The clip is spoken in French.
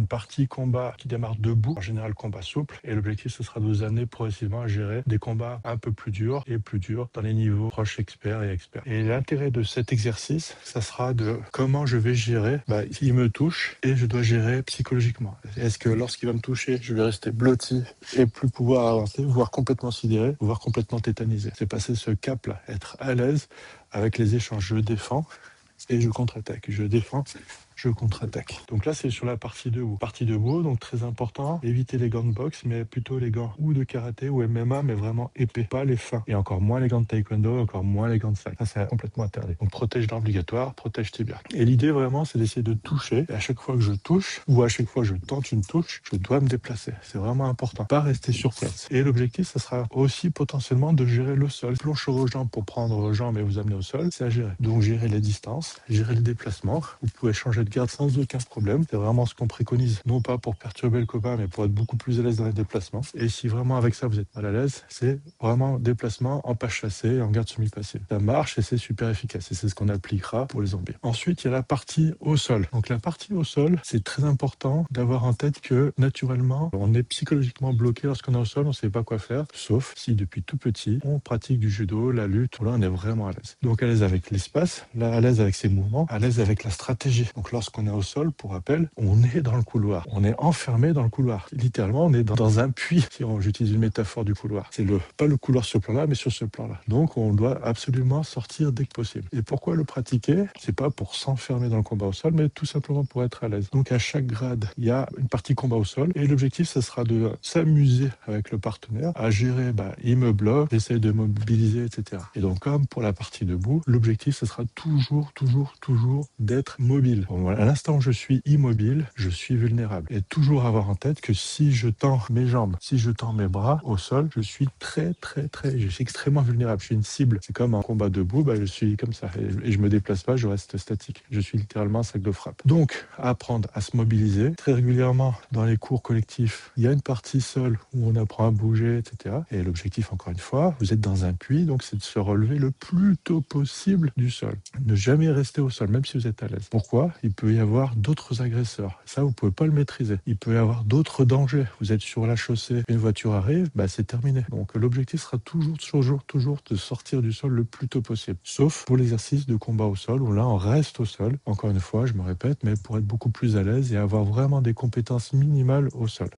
une partie combat qui démarre debout, en général combat souple, et l'objectif ce sera de vous amener progressivement à gérer des combats un peu plus durs et plus durs dans les niveaux proches experts et experts. Et l'intérêt de cet exercice, ça sera de comment je vais gérer, il me touche et je dois gérer psychologiquement. Est-ce que lorsqu'il va me toucher, je vais rester blotti et plus pouvoir avancer, voire complètement sidéré, voire complètement tétanisé. C'est passer ce cap-là, être à l'aise avec les échanges. Je défends et je contre-attaque. Je défends, je contre-attaque. Donc là, c'est sur la partie debout. Partie debout, donc très important, éviter les gants de boxe, mais plutôt les gants ou de karaté ou MMA, mais vraiment épais, pas les fins. Et encore moins les gants de taekwondo, encore moins les gants de sac. Ça, c'est complètement interdit. Donc protège dents obligatoire, protège tibia. Et l'idée vraiment, c'est d'essayer de toucher. Et à chaque fois que je touche, ou à chaque fois que je tente une touche, je dois me déplacer. C'est vraiment important. Pas rester sur place. Et l'objectif, ça sera aussi potentiellement de gérer le sol. Plancher aux jambes pour prendre aux jambes et vous amener au sol, c'est à gérer. Donc gérer les distances, gérer le déplacement. Vous pouvez changer de garde sans aucun problème. C'est vraiment ce qu'on préconise. Non pas pour perturber le combat, mais pour être beaucoup plus à l'aise dans les déplacements. Et si vraiment avec ça vous êtes mal à l'aise, c'est vraiment déplacement en pas chassé, en garde semi-passive. Ça marche et c'est super efficace. Et c'est ce qu'on appliquera pour les zombies. Ensuite, il y a la partie au sol. Donc la partie au sol, c'est très important d'avoir en tête que naturellement, on est psychologiquement bloqué lorsqu'on est au sol, on ne sait pas quoi faire, sauf si depuis tout petit, on pratique du judo, la lutte, là on est vraiment à l'aise. Donc à l'aise avec l'espace, là à l'aise avec ses mouvements, à l'aise avec la stratégie. Donc lorsqu'on est au sol, pour rappel, on est dans le couloir. On est enfermé dans le couloir. Littéralement, on est dans un puits, si j'utilise une métaphore du couloir. C'est pas le couloir sur ce plan-là, mais sur ce plan-là. Donc on doit absolument sortir dès que possible. Et pourquoi le pratiquer? C'est pas pour s'enfermer dans le combat au sol, mais tout simplement pour être à l'aise. Donc à chaque grade, il y a une partie combat au sol. Et l'objectif, ce sera de s'amuser avec le partenaire, à gérer, il me bloque, j'essaie de mobiliser, etc. Et donc comme pour la partie debout, l'objectif, ce sera toujours d'être mobile. Bon, voilà. À l'instant où je suis immobile, je suis vulnérable. Et toujours avoir en tête que si je tends mes jambes, si je tends mes bras au sol, je suis je suis extrêmement vulnérable. Je suis une cible. C'est comme un combat debout, je suis comme ça. Et je me déplace pas, je reste statique. Je suis littéralement un sac de frappe. Donc, apprendre à se mobiliser. Très régulièrement, dans les cours collectifs, il y a une partie seule où on apprend à bouger, etc. Et l'objectif, encore une fois, vous êtes dans un puits, donc c'est de se relever le plus tôt possible du sol. Ne jamais rester au sol, même si vous êtes à l'aise. Pourquoi? Il peut y avoir d'autres agresseurs. Ça, vous pouvez pas le maîtriser. Il peut y avoir d'autres dangers. Vous êtes sur la chaussée, une voiture arrive, c'est terminé. Donc l'objectif sera toujours de sortir du sol le plus tôt possible. Sauf pour l'exercice de combat au sol, où là, on reste au sol. Encore une fois, je me répète, mais pour être beaucoup plus à l'aise et avoir vraiment des compétences minimales au sol.